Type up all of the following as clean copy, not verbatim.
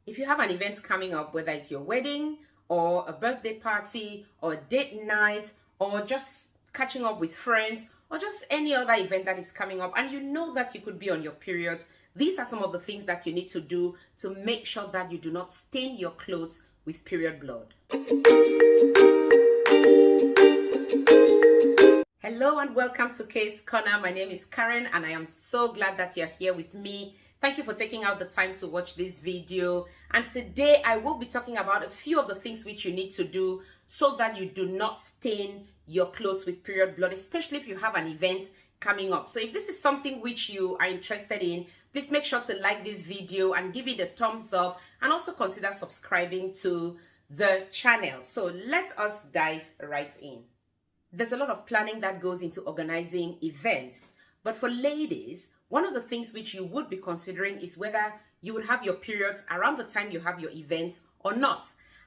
If you have an event coming up, whether it's your wedding or a birthday party or a date night or just catching up with friends or just any other event that is coming up and you know that you could be on your periods, these are some of the things that you need to do to make sure that you do not stain your clothes with period blood. Hello and welcome to Case Corner. My name is Karen and I am so glad that you're here with me. Thank you for taking out the time to watch this video. And today I will be talking about a few of the things which you need to do so that you do not stain your clothes with period blood, especially if you have an event coming up. So if this is something which you are interested in, please make sure to like this video and give it a thumbs up and also consider subscribing to the channel. So let us dive right in. There's a lot of planning that goes into organizing events, but for ladies, one of the things which you would be considering is whether you will have your periods around the time you have your event or not.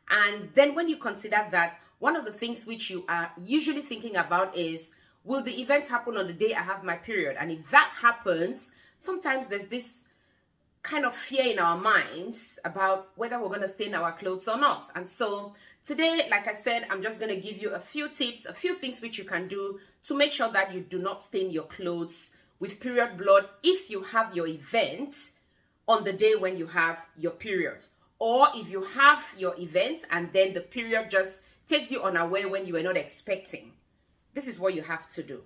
And then when you consider that, one of the things which you are usually thinking about is, will the event happen on the day I have my period? And if that happens, sometimes there's this kind of fear in our minds about whether we're going to stain our clothes or not. And so today, like I said, I'm just going to give you a few tips, a few things which you can do to make sure that you do not stain your clothes with period blood if you have your event on the day when you have your periods, or if you have your event and then the period just takes you unaware when you were not expecting. This is what you have to do.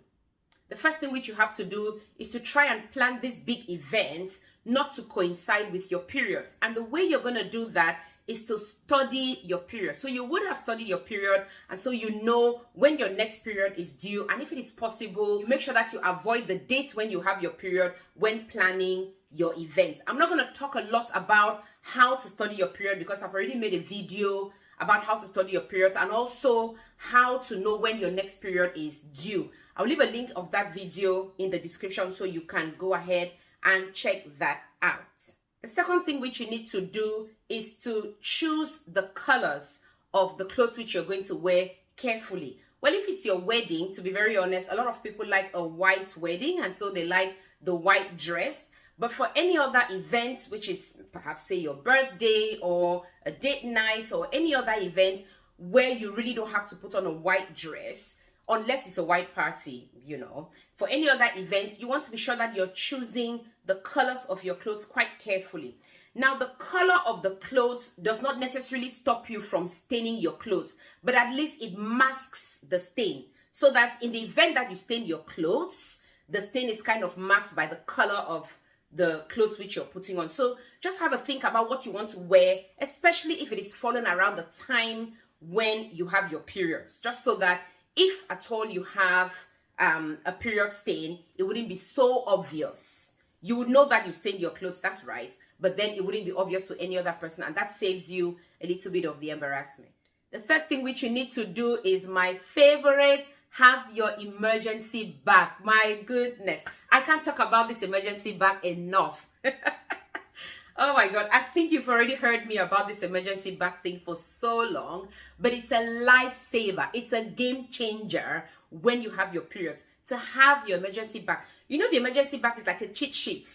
The first thing which you have to do is to try and plan this big event not to coincide with your periods. And the way you're going to do that is to study your period. So you would have studied your period, and so you know when your next period is due. And if it is possible, make sure that you avoid the dates when you have your period when planning your events. I'm not going to talk a lot about how to study your period because I've already made a video about how to study your periods and also how to know when your next period is due. I'll leave a link of that video in the description so you can go ahead and check that out. The second thing which you need to do is to choose the colors of the clothes which you're going to wear carefully. Well, if it's your wedding, to be very honest, a lot of people like a white wedding, and so they like the white dress. But for any other events, which is perhaps say your birthday or a date night or any other event where you really don't have to put on a white dress, unless it's a white party, you know. For any other event, you want to be sure that you're choosing the colors of your clothes quite carefully. Now, the color of the clothes does not necessarily stop you from staining your clothes, but at least it masks the stain. So that in the event that you stain your clothes, the stain is kind of masked by the color of the clothes which you're putting on. So just have a think about what you want to wear, especially if it is falling around the time when you have your periods, just so that if at all you have a period stain, it wouldn't be so obvious. You would know that you've stained your clothes, that's right, but then it wouldn't be obvious to any other person, and that saves you a little bit of the embarrassment. The third thing which you need to do is my favorite: have your emergency bag. My goodness, I can't talk about this emergency bag enough. Oh my God, I think you've already heard me about this emergency bag thing for so long, but it's a lifesaver. It's a game changer when you have your periods, to have your emergency bag. You know, the emergency bag is like a cheat sheet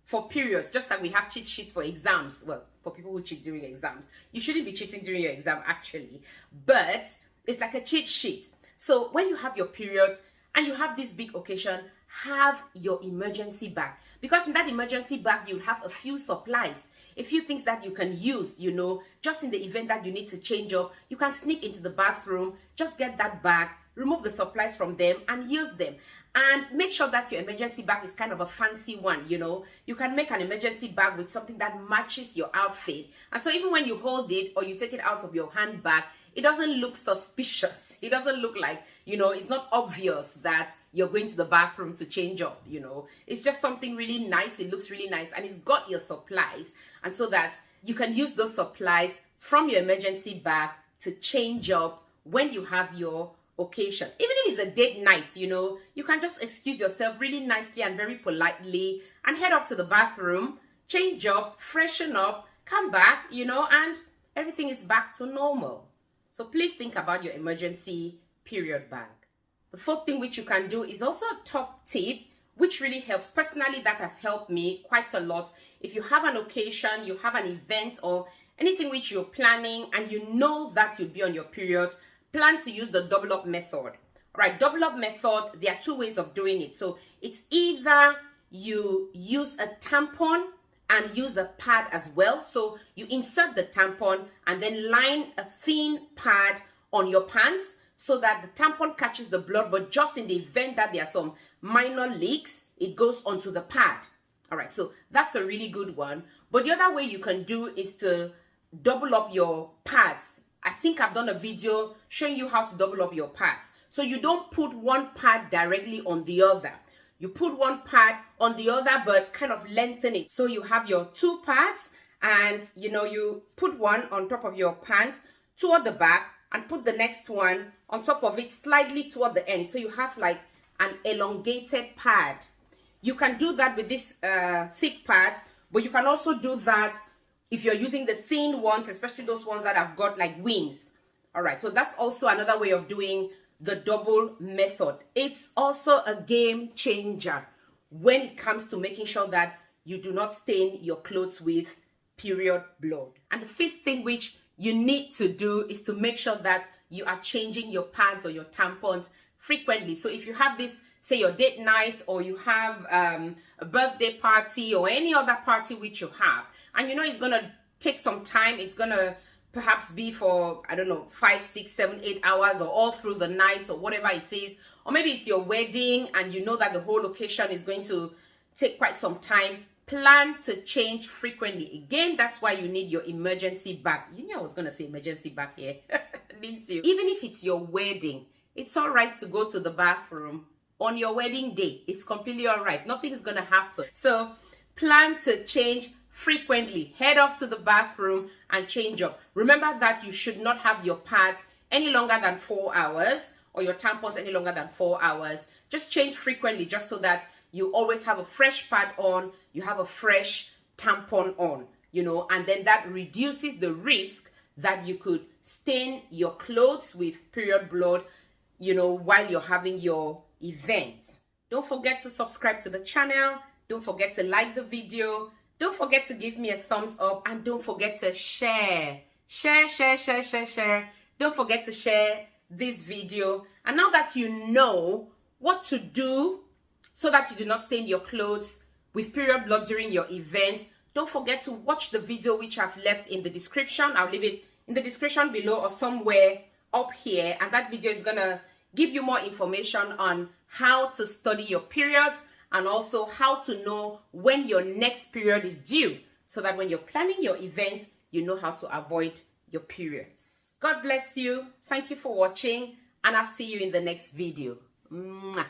for periods, just like we have cheat sheets for exams. Well, for people who cheat during exams. You shouldn't be cheating during your exam, actually, but it's like a cheat sheet. So when you have your periods and you have this big occasion, have your emergency bag, because in that emergency bag you'll have a few supplies, a few things that you can use, you know, just in the event that you need to change up. You can sneak into the bathroom, just get that bag, remove the supplies from them and use them. And make sure that your emergency bag is kind of a fancy one, you know. You can make an emergency bag with something that matches your outfit. And so even when you hold it or you take it out of your handbag, it doesn't look suspicious. It doesn't look like, you know, it's not obvious that you're going to the bathroom to change up, you know. It's just something really nice. It looks really nice and it's got your supplies. And so that you can use those supplies from your emergency bag to change up when you have your occasion. Even if it's a date night, you know, you can just excuse yourself really nicely and very politely and head up to the bathroom, change up, freshen up, come back, you know, and everything is back to normal. So please think about your emergency period bag. The fourth thing which you can do is also a top tip, which really helps. Personally, that has helped me quite a lot. If you have an occasion, you have an event or anything which you're planning and you know that you'll be on your periods, plan to use the double up method. All right, double up method, there are two ways of doing it. So it's either you use a tampon and use a pad as well. So you insert the tampon and then line a thin pad on your pants so that the tampon catches the blood, but just in the event that there are some minor leaks, it goes onto the pad. All right, so that's a really good one. But the other way you can do is to double up your pads. I think I've done a video showing you how to double up your pads. So you don't put one pad directly on the other. You put one pad on the other, but kind of lengthen it. So you have your two pads and, you know, you put one on top of your pants toward the back and put the next one on top of it slightly toward the end. So you have like an elongated pad. You can do that with these thick pads, but you can also do that if you're using the thin ones, especially those ones that have got like wings. All right, so that's also another way of doing the double method. It's also a game changer when it comes to making sure that you do not stain your clothes with period blood. And the fifth thing which you need to do is to make sure that you are changing your pads or your tampons frequently. So if you have this, say your date night, or you have a birthday party or any other party which you have, and you know it's gonna take some time, it's gonna perhaps be for, I don't know, 5, 6, 7, 8 hours or all through the night or whatever it is, or maybe it's your wedding and you know that the whole occasion is going to take quite some time. Plan to change frequently. Again, that's why you need your emergency bag. You know I was going to say emergency bag here, didn't you? Even if it's your wedding, it's all right to go to the bathroom on your wedding day. It's completely all right. Nothing is going to happen. So plan to change frequently. Head off to the bathroom and change up. Remember that you should not have your pads any longer than 4 hours or your tampons any longer than 4 hours. Just change frequently, just so that you always have a fresh pad on, you have a fresh tampon on, you know, and then that reduces the risk that you could stain your clothes with period blood, you know, while you're having your event. Don't forget to subscribe to the channel. Don't forget to like the video. Don't forget to give me a thumbs up, and don't forget to share. Share. Don't forget to share this video. And now that you know what to do so that you do not stain your clothes with period blood during your events, don't forget to watch the video which I've left in the description. I'll leave it in the description below or somewhere up here, and that video is gonna give you more information on how to study your periods and also how to know when your next period is due, so that when you're planning your event, you know how to avoid your periods. God bless you. Thank you for watching, and I'll see you in the next video. Mwah.